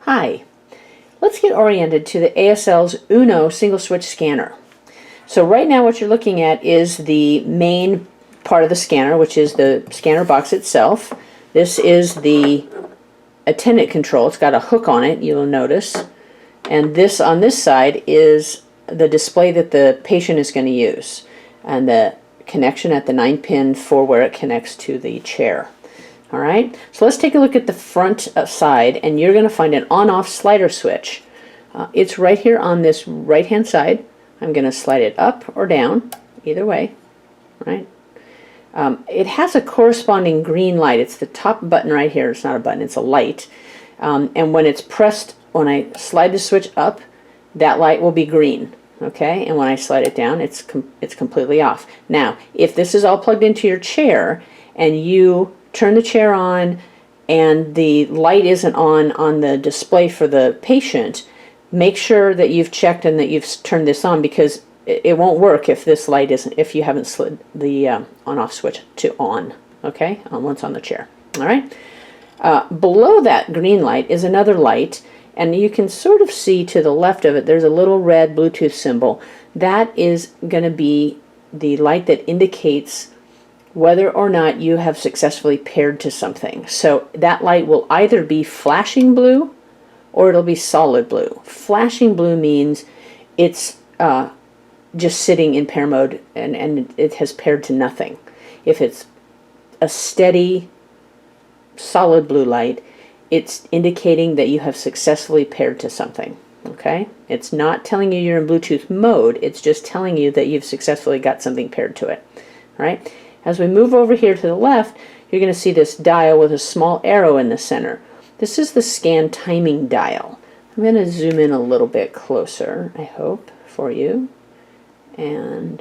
Hi, let's get oriented to the ASL's Uno single switch scanner. So right now what you're looking at is the main part of the scanner, which is the scanner box itself. This is the attendant control. It's got a hook on it, you'll notice. And this on this side is the display that the patient is going to use. And the connection at the 9-pin for where it connects to the chair. Alright, so let's take a look at the front side, and you're going to find an on-off slider switch. It's right here on this right-hand side. I'm going to slide it up or down, either way. Right? It has a corresponding green light. It's the top button right here. It's not a button, it's a light. And when it's pressed, when I slide the switch up, that light will be green. Okay, and when I slide it down, it's completely off. Now, if this is all plugged into your chair, and you turn the chair on and the light isn't on the display for the patient, make sure that you've checked and that you've turned this on, because it won't work if this light isn't, if you haven't slid the on-off switch to on. Okay, once on the chair. All right. Below that green light is another light, and you can sort of see to the left of it there's a little red Bluetooth symbol. That is going to be the light that indicates whether or not you have successfully paired to something. So that light will either be flashing blue or it'll be solid blue. Flashing blue means it's just sitting in pair mode and it has paired to nothing. If it's a steady solid blue light, it's indicating that you have successfully paired to something. Okay? It's not telling you you're in Bluetooth mode, it's just telling you that you've successfully got something paired to it. All right? As we move over here to the left, you're going to see this dial with a small arrow in the center. This is the scan timing dial. I'm going to zoom in a little bit closer, I hope, for you. And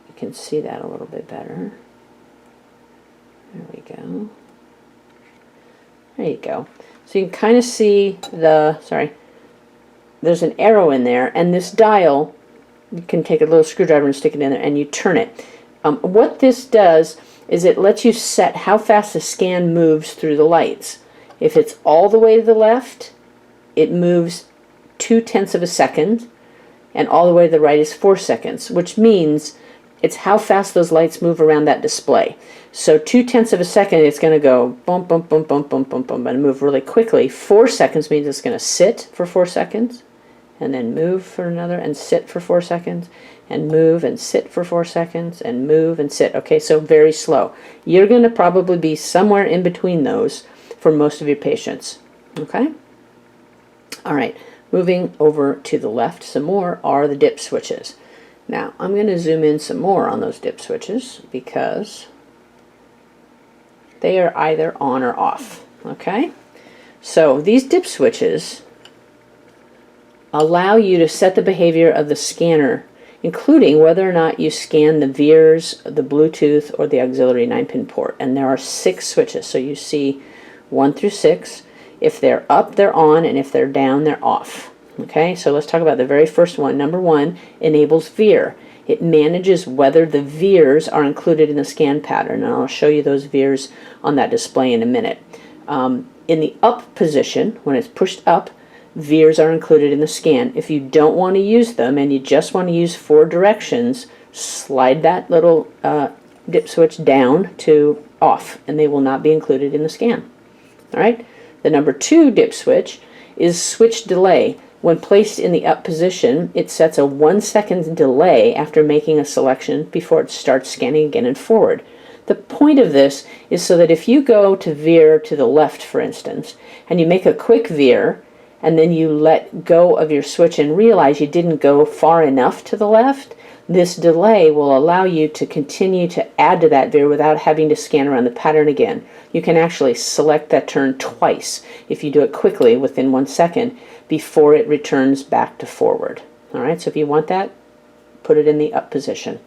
you can see that a little bit better. There we go. There you go. So you can kind of see there's an arrow in there, and this dial, you can take a little screwdriver and stick it in there, and you turn it. What this does is it lets you set how fast the scan moves through the lights. If it's all the way to the left, it moves 0.2 of a second, and all the way to the right is 4 seconds, which means it's how fast those lights move around that display. So 0.2 of a second, it's going to go bump, bump, bump, bump, bump, bump, bump, and move really quickly. 4 seconds means it's going to sit for 4 seconds, and then move for another, and sit for 4 seconds, and move and sit for 4 seconds, and move and sit. Okay, so very slow. You're going to probably be somewhere in between those for most of your patients. Okay? All right, moving over to the left some more are the dip switches. Now, I'm going to zoom in some more on those dip switches because they are either on or off. Okay? So these dip switches allow you to set the behavior of the scanner, including whether or not you scan the VIRs, the Bluetooth, or the auxiliary 9-pin port. And there are 6 switches, so you see 1 through 6. If they're up, they're on, and if they're down, they're off. Okay, so let's talk about the very first one. Number 1 enables VIR. It manages whether the VIRs are included in the scan pattern, and I'll show you those VIRs on that display in a minute. In the up position, when it's pushed up, VIRs are included in the scan. If you don't want to use them and you just want to use 4 directions, slide that little dip switch down to off, and they will not be included in the scan. All right. The number 2 dip switch is switch delay. When placed in the up position, it sets a 1-second delay after making a selection before it starts scanning again and forward. The point of this is so that if you go to veer to the left, for instance, and you make a quick veer, and then you let go of your switch and realize you didn't go far enough to the left, this delay will allow you to continue to add to that veer without having to scan around the pattern again. You can actually select that turn twice if you do it quickly within 1 second before it returns back to forward. All right, so if you want that, put it in the up position.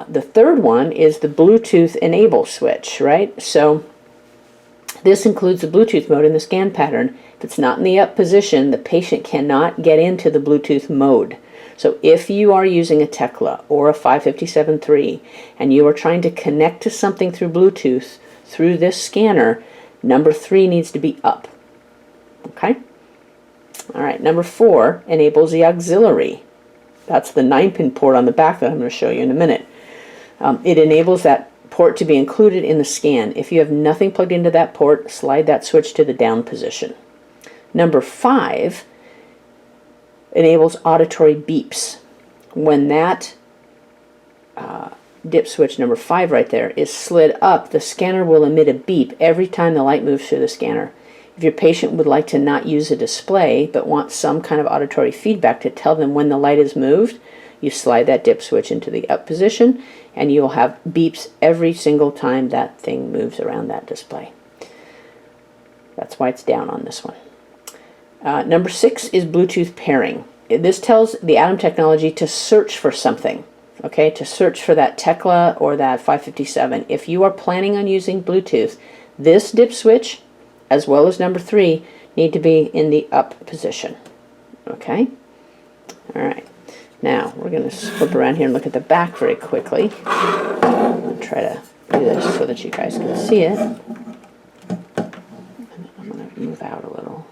The third one is the Bluetooth enable switch, right? So this includes the Bluetooth mode in the scan pattern. If it's not in the up position, the patient cannot get into the Bluetooth mode. So if you are using a Tekla or a 557.3 and you are trying to connect to something through Bluetooth through this scanner, number 3 needs to be up. Okay? All right, number 4 enables the auxiliary. That's the 9-pin port on the back that I'm going to show you in a minute. It enables that port to be included in the scan. If you have nothing plugged into that port, slide that switch to the down position. Number 5 enables auditory beeps. When that dip switch number 5 right there is slid up, the scanner will emit a beep every time the light moves through the scanner. If your patient would like to not use a display but wants some kind of auditory feedback to tell them when the light is moved, you slide that dip switch into the up position and you will have beeps every single time that thing moves around that display. That's why it's down on this one. Number 6 is Bluetooth pairing. This tells the Atom technology to search for something, okay, to search for that Tekla or that 557. If you are planning on using Bluetooth, this dip switch, as well as number 3, need to be in the up position, okay? All right. Now, we're going to flip around here and look at the back very quickly. I'll try to do this so that you guys can see it. I'm going to move out a little.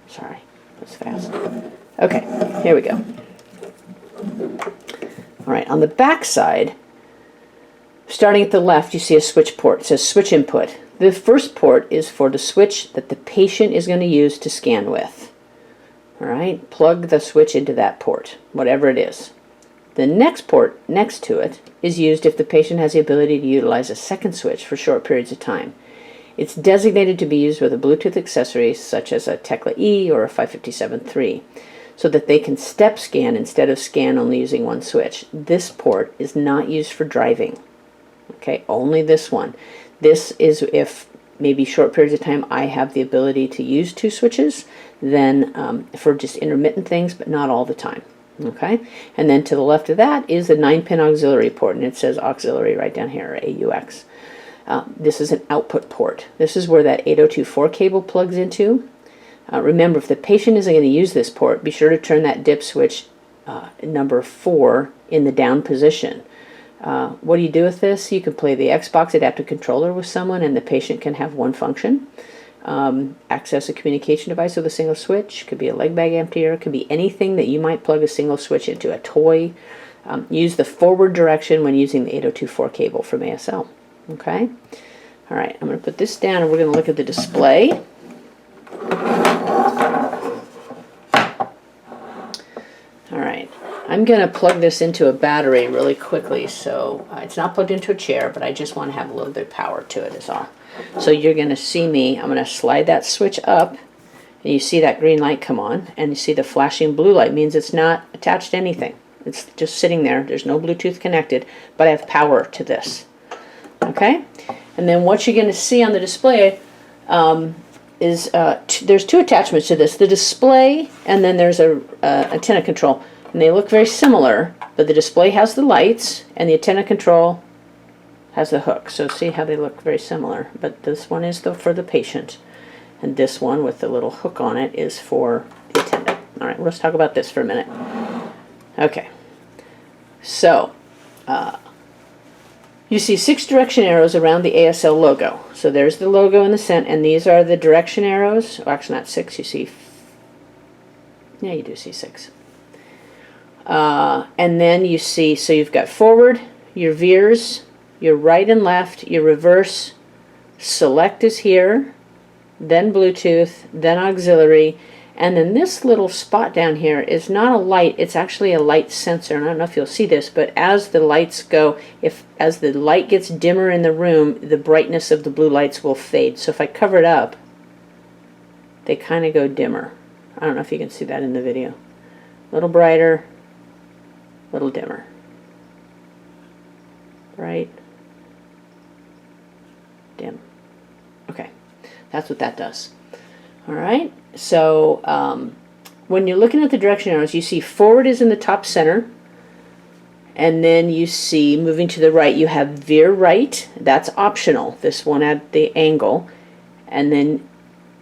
Sorry, that's fast. Okay, here we go. All right, on the back side, starting at the left, you see a switch port. It says switch input. The first port is for the switch that the patient is going to use to scan with. All right, plug the switch into that port, whatever it is. The next port next to it is used if the patient has the ability to utilize a second switch for short periods of time. It's designated to be used with a Bluetooth accessory such as a Tekla E or a 557-3 so that they can step scan instead of scan only using one switch. This port is not used for driving. Okay, only this one. This is if maybe short periods of time I have the ability to use 2 switches, then for just intermittent things, but not all the time. Okay, and then to the left of that is the 9-pin auxiliary port, and it says auxiliary right down here, AUX. This is an output port. This is where that 8024 cable plugs into. Remember, if the patient isn't going to use this port, be sure to turn that dip switch number 4 in the down position. What do you do with this? You can play the Xbox adaptive controller with someone and the patient can have one function. Access a communication device with a single switch. Could be a leg bag emptier. Could be anything that you might plug a single switch into, a toy. Use the forward direction when using the 8024 cable from ASL. Okay? All right, I'm going to put this down and we're going to look at the display. All right, I'm going to plug this into a battery really quickly. So it's not plugged into a chair, but I just want to have a little bit of power to it is all. So you're going to see me, I'm going to slide that switch up, and you see that green light come on, and you see the flashing blue light means it's not attached to anything. It's just sitting there. There's no Bluetooth connected, but I have power to this. Okay? And then what you're going to see on the display is there's 2 attachments to this. The display, and then there's a antenna control. And they look very similar, but the display has the lights, and the antenna control has the hook. So see how they look very similar, but this one is for the patient, and this one with the little hook on it is for the attendant. All right, let's talk about this for a minute. Okay, so you see 6 direction arrows around the ASL logo. So there's the logo in the center, and these are the direction arrows. Well, actually not 6, you see, yeah, you do see 6. And then you see, so you've got forward, your veers, your right and left, your reverse, select is here, then Bluetooth, then auxiliary, and then this little spot down here is not a light, it's actually a light sensor. And I don't know if you'll see this, but as the lights go, as the light gets dimmer in the room, the brightness of the blue lights will fade. So if I cover it up, they kind of go dimmer. I don't know if you can see that in the video. A little brighter, a little dimmer. Bright, dim. Okay, that's what that does. All right, so when you're looking at the direction arrows, you see forward is in the top center, and then you see moving to the right, you have veer right. That's optional, this one at the angle. And then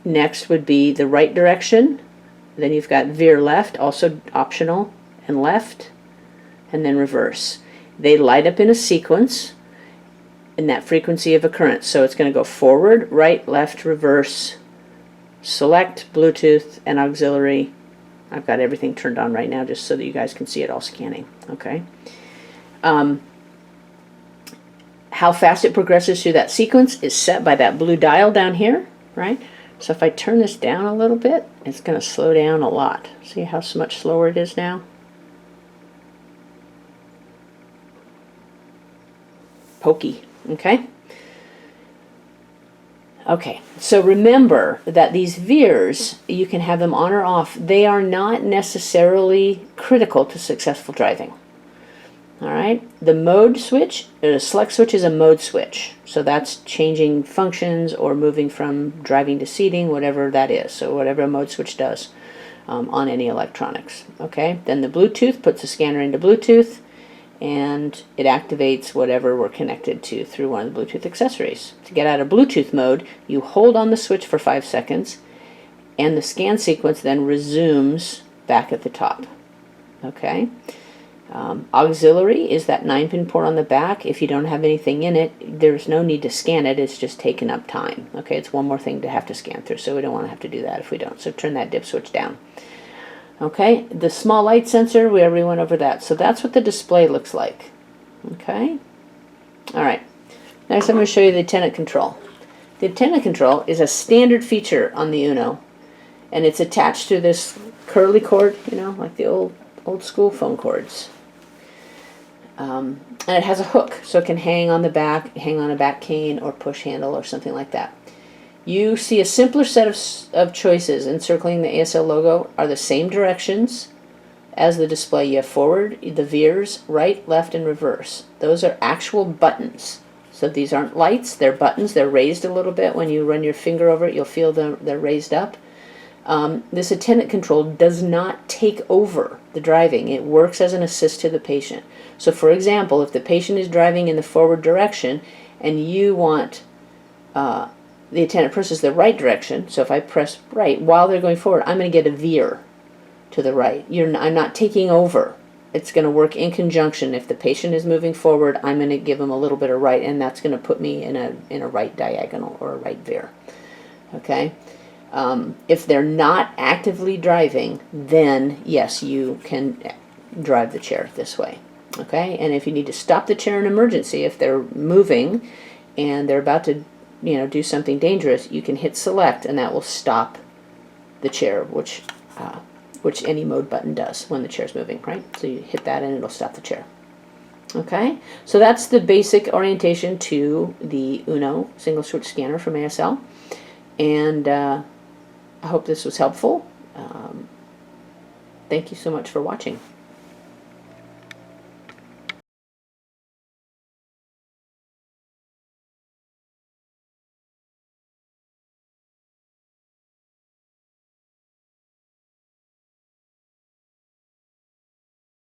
next would be the right direction. Then you've got veer left, also optional, and left, and then reverse. They light up in a sequence in that frequency of occurrence. So it's going to go forward, right, left, reverse, select, Bluetooth, and auxiliary. I've got everything turned on right now just so that you guys can see it all scanning. Okay. How fast it progresses through that sequence is set by that blue dial down here, right? So if I turn this down a little bit, it's going to slow down a lot. See how much slower it is now? Pokey, okay? Okay, so remember that these veers, you can have them on or off. They are not necessarily critical to successful driving. All right, the mode switch, the select switch is a mode switch. So that's changing functions or moving from driving to seating, whatever that is. So whatever a mode switch does on any electronics. Okay, then the Bluetooth puts the scanner into Bluetooth, and it activates whatever we're connected to through one of the Bluetooth accessories. To get out of Bluetooth mode, you hold on the switch for 5 seconds, and the scan sequence then resumes back at the top. Okay. Auxiliary is that 9-pin port on the back. If you don't have anything in it, there's no need to scan it. It's just taking up time. Okay, it's one more thing to have to scan through, so we don't want to have to do that if we don't. So turn that dip switch down. Okay, the small light sensor, we already went over that. So that's what the display looks like. Okay, all right. Next I'm going to show you the antenna control. The antenna control is a standard feature on the Uno, and it's attached to this curly cord, you know, like the old school phone cords. And it has a hook, so it can hang on the back, hang on a back cane, or push handle, or something like that. You see a simpler set of choices encircling the ASL logo are the same directions as the display. You have forward, the veers, right, left, and reverse. Those are actual buttons. So these aren't lights, they're buttons. They're raised a little bit. When you run your finger over it, you'll feel they're raised up. This attendant control does not take over the driving. It works as an assist to the patient. So for example, if the patient is driving in the forward direction and you want the attendant presses the right direction, so if I press right while they're going forward, I'm going to get a veer to the right. I'm not taking over. It's going to work in conjunction. If the patient is moving forward, I'm going to give them a little bit of right, and that's going to put me in a right diagonal or a right veer. Okay. If they're not actively driving, then yes, you can drive the chair this way. Okay, and if you need to stop the chair in emergency, if they're moving and they're about to, do something dangerous, you can hit select, and that will stop the chair, which any mode button does when the chair's moving, right? So you hit that and it'll stop the chair. Okay, so that's the basic orientation to the Uno single switch scanner from ASL, and I hope this was helpful. Thank you so much for watching.